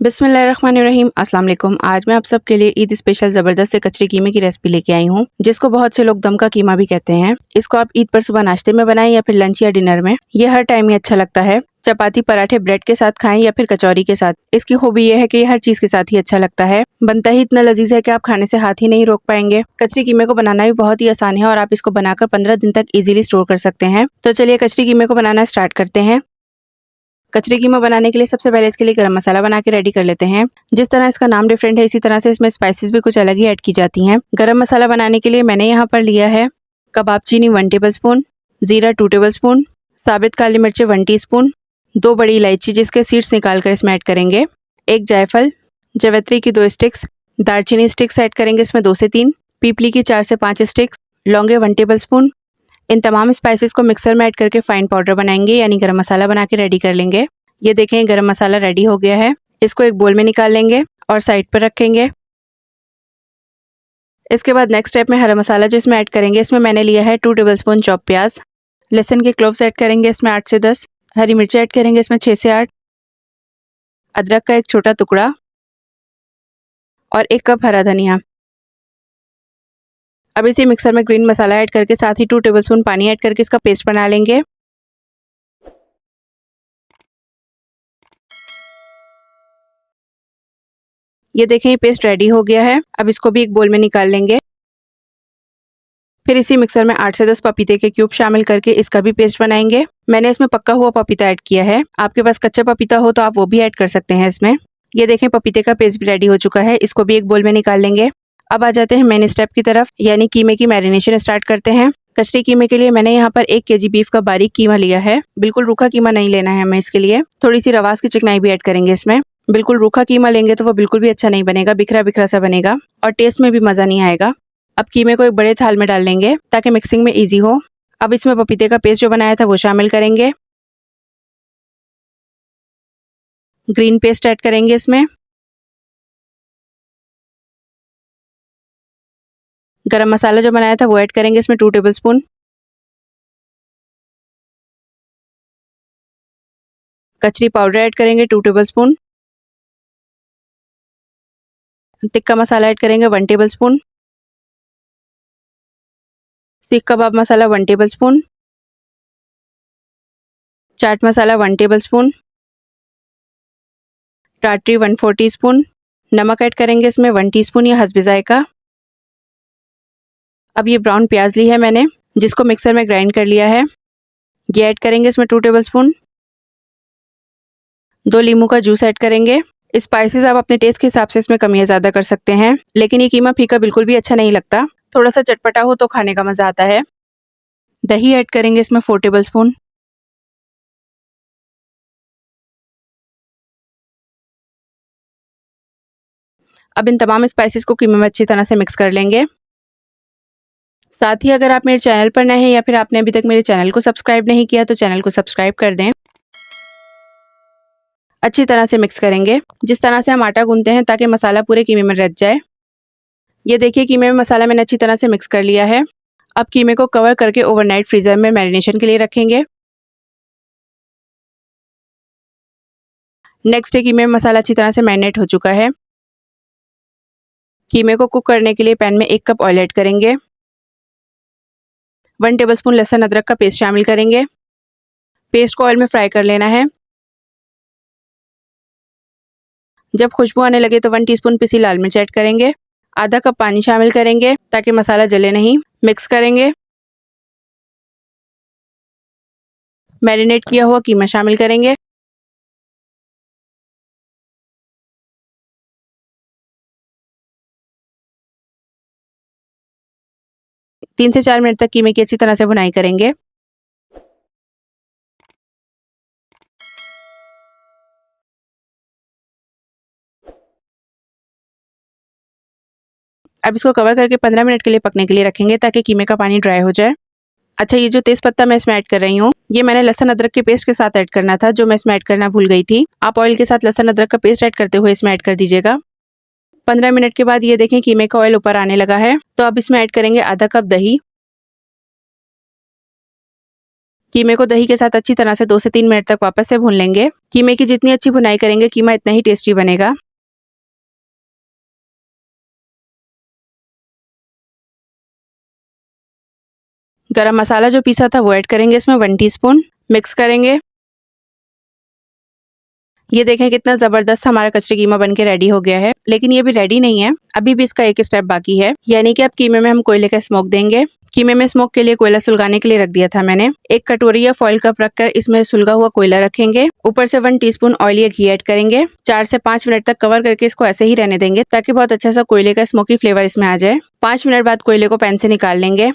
बिस्मिल्लाहिर्रहमानिर्रहीम। अस्सलाम वालेकुम। आज मैं आप सबके लिए ईद स्पेशल ज़बरदस्त से कचरी कीमे की रेसिपी लेके आई हूँ, जिसको बहुत से लोग दम का कीमा भी कहते हैं। इसको आप ईद पर सुबह नाश्ते में बनाएं या फिर लंच या डिनर में, ये हर टाइम ही अच्छा लगता है। चपाती, पराठे, ब्रेड के साथ खाएं या फिर कचौरी के साथ। इसकी खूबी ये है कि ये हर चीज के साथ ही अच्छा लगता है। बनता ही इतना लजीज है कि आप खाने से हाथ ही नहीं रोक पाएंगे। कचरी कीमे को बनाना भी बहुत ही आसान है और आप इसको बनाकर 15 दिन तक इजीली स्टोर कर सकते हैं। तो चलिए कचरी कीमे को बनाना स्टार्ट करते हैं। कचरी कीमा बनाने के लिए सबसे पहले इसके लिए गरम मसाला बना के रेडी कर लेते हैं। जिस तरह इसका नाम डिफरेंट है, इसी तरह से इसमें स्पाइसेस भी कुछ अलग ही ऐड की जाती हैं। गरम मसाला बनाने के लिए मैंने यहाँ पर लिया है कबाब चीनी 1 टेबल स्पून, जीरा 2 टेबल स्पून, साबित काली मिर्चें 1 टीस्पून, 2 बड़ी इलायची जिसके सीड्स निकाल कर इसमें ऐड करेंगे, 1 जायफल, जावित्री की 2 स्टिक्स, दालचीनी स्टिक्स ऐड करेंगे इसमें 2 से 3, पीपली की 4 से 5 स्टिक्स, लौंगे 1 टेबल स्पून। इन तमाम स्पाइसेस को मिक्सर में ऐड करके फाइन पाउडर बनाएंगे, यानी गरम मसाला बना के रेडी कर लेंगे। ये देखें गरम मसाला रेडी हो गया है। इसको एक बोल में निकाल लेंगे और साइड पर रखेंगे। इसके बाद नेक्स्ट स्टेप में हरा मसाला जो इसमें ऐड करेंगे, इसमें मैंने लिया है 2 टेबल स्पून चॉप प्याज, लहसुन के क्लोव्स ऐड करेंगे इसमें 8 से 10, हरी मिर्ची ऐड करेंगे इसमें 6 से 8, अदरक का एक छोटा टुकड़ा और 1 कप हरा धनिया। अब इसी मिक्सर में ग्रीन मसाला ऐड करके साथ ही 2 टेबल स्पून पानी ऐड करके इसका पेस्ट बना लेंगे। ये देखें ये पेस्ट रेडी हो गया है। अब इसको भी एक बोल में निकाल लेंगे। फिर इसी मिक्सर में 8 से 10 पपीते के क्यूब शामिल करके इसका भी पेस्ट बनाएंगे। मैंने इसमें पक्का हुआ पपीता ऐड किया है, आपके पास कच्चा पपीता हो तो आप वो भी ऐड कर सकते हैं इसमें। ये देखें पपीते का पेस्ट भी रेडी हो चुका है, इसको भी एक बोल में निकाल लेंगे। अब आ जाते हैं मेन स्टेप की तरफ, यानी कीमे की मैरिनेशन स्टार्ट करते हैं। कचरी कीमे के लिए मैंने यहाँ पर 1 केजी बीफ का बारीक कीमा लिया है। बिल्कुल रूखा कीमा नहीं लेना है हमें, इसके लिए थोड़ी सी रवास की चिकनाई भी ऐड करेंगे इसमें। बिल्कुल रूखा कीमा लेंगे तो वो बिल्कुल भी अच्छा नहीं बनेगा, बिखरा बिखरा सा बनेगा और टेस्ट में भी मज़ा नहीं आएगा। अब कीमे को एक बड़े थाल में डाल लेंगे ताकि मिक्सिंग में इजी हो। अब इसमें पपीते का पेस्ट जो बनाया था वो शामिल करेंगे, ग्रीन पेस्ट ऐड करेंगे इसमें, गरम मसाला जो बनाया था वो ऐड करेंगे इसमें 2 टेबल स्पून, कचरी पाउडर ऐड करेंगे 2 टेबल स्पून, तिक्का मसाला ऐड करेंगे 1 टेबल स्पून, सीख कबाब मसाला 1 table spoon, chaat masala 1 table spoon, टाटरी 1/4 teaspoon, नमक ऐड करेंगे इसमें 1 टीस्पून या हस्बे जायका। अब ये ब्राउन प्याज ली है मैंने, जिसको मिक्सर में ग्राइंड कर लिया है, ये ऐड करेंगे इसमें 2 टेबल स्पून, 2 लीमू का जूस ऐड करेंगे। स्पाइसेस आप अपने टेस्ट के हिसाब से इसमें कमी या ज़्यादा कर सकते हैं, लेकिन ये कीमा फीका बिल्कुल भी अच्छा नहीं लगता, थोड़ा सा चटपटा हो तो खाने का मज़ा आता है। दही ऐड करेंगे इसमें 4 टेबल स्पून, अब इन तमाम स्पाइसेस को कीमे में अच्छी तरह से मिक्स कर लेंगे। साथ ही अगर आप मेरे चैनल पर नए हैं या फिर आपने अभी तक मेरे चैनल को सब्सक्राइब नहीं किया तो चैनल को सब्सक्राइब कर दें। अच्छी तरह से मिक्स करेंगे, जिस तरह से हम आटा गूंथते हैं ताकि मसाला पूरे कीमे में रच जाए। ये देखिए कीमे में मसाला मैंने अच्छी तरह से मिक्स कर लिया है। अब कीमे को कवर करके ओवरनाइट फ्रीजर में मैरिनेशन के लिए रखेंगे। नेक्स्ट डे कीमे में मसाला अच्छी तरह से मैरिनेट हो चुका है। कीमे को कुक करने के लिए पैन में 1 कप ऑयल ऐड करेंगे, 1 टेबल स्पून लहसुन अदरक का पेस्ट शामिल करेंगे। पेस्ट को ऑयल में फ्राई कर लेना है। जब खुशबू आने लगे तो 1 टीस्पून पिसी लाल मिर्च ऐड करेंगे, आधा कप पानी शामिल करेंगे ताकि मसाला जले नहीं। मिक्स करेंगे, मैरिनेट किया हुआ कीमा शामिल करेंगे, तीन से 4 मिनट तक कीमे की अच्छी तरह से भुनाई करेंगे। अब इसको कवर करके 15 मिनट के लिए पकने के लिए रखेंगे ताकि कीमे का पानी ड्राई हो जाए। अच्छा, ये जो तेज पत्ता मैं इसमें ऐड कर रही हूँ, ये मैंने लहसुन अदरक के पेस्ट के साथ ऐड करना था, जो मैं इसमें ऐड करना भूल गई थी। आप ऑयल के साथ लहसुन अदरक का पेस्ट ऐड करते हुए इसमें ऐड कर दीजिएगा। 15 मिनट के बाद ये देखें कीमे का ऑयल ऊपर आने लगा है, तो अब इसमें ऐड करेंगे आधा कप दही। कीमे को दही के साथ अच्छी तरह से 2 से 3 मिनट तक वापस से भून लेंगे। कीमे की जितनी अच्छी भुनाई करेंगे कीमा इतना ही टेस्टी बनेगा। गरम मसाला जो पीसा था वो ऐड करेंगे इसमें 1 टीस्पून, मिक्स करेंगे। ये देखें कितना ज़बरदस्त हमारा कचरी कीमा बनके रेडी हो गया है। लेकिन ये भी रेडी नहीं है, अभी भी इसका एक स्टेप बाकी है, यानी कि अब कीमे में हम कोयले का स्मोक देंगे। कीमे में स्मोक के लिए कोयला सुलगाने के लिए रख दिया था मैंने। एक कटोरी या फॉइल कप रखकर इसमें सुलगा हुआ कोयला रखेंगे। ऊपर से 1 टीस्पून ऑयल या घी ऐड करेंगे। 4 से 5 मिनट तक कवर करके इसको ऐसे ही रहने देंगे ताकि बहुत अच्छा सा कोयले का स्मोकी फ्लेवर इसमें आ जाए। 5 मिनट बाद कोयले को पैन से निकाल लेंगे।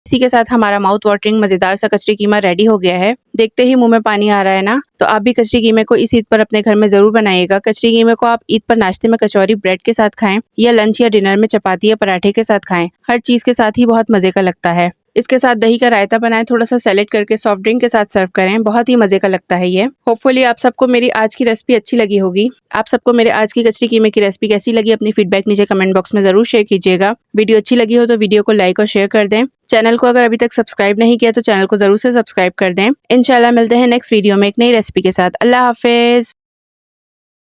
इसी के साथ हमारा माउथ वाटरिंग मजेदार सा कचरी कीमा रेडी हो गया है। देखते ही मुंह में पानी आ रहा है ना, तो आप भी कचरी कीमे को इस ईद पर अपने घर में जरूर बनाइएगा। कचरी कीमे को आप ईद पर नाश्ते में कचौरी ब्रेड के साथ खाएं या लंच या डिनर में चपाती या पराठे के साथ खाएं। हर चीज के साथ ही बहुत मजे का लगता है। इसके साथ दही का रायता बनाएं, थोड़ा सा सैलेड करके सॉफ्ट ड्रिंक के साथ सर्व करें। बहुत ही मजे का लगता है ये। होपफुली आप सबको मेरी आज की रेसिपी अच्छी लगी होगी। आप सबको मेरे आज की कचरी कीमे की रेसिपी कैसी लगी अपनी फीडबैक नीचे कमेंट बॉक्स में जरूर शेयर कीजिएगा। वीडियो अच्छी लगी हो तो वीडियो को लाइक और शेयर कर दें। चैनल को अगर अभी तक सब्सक्राइब नहीं किया तो चैनल को जरूर से सब्सक्राइब कर दें। इंशाल्लाह मिलते हैं नेक्स्ट वीडियो में एक नई रेसिपी के साथ। अल्लाह हाफिज।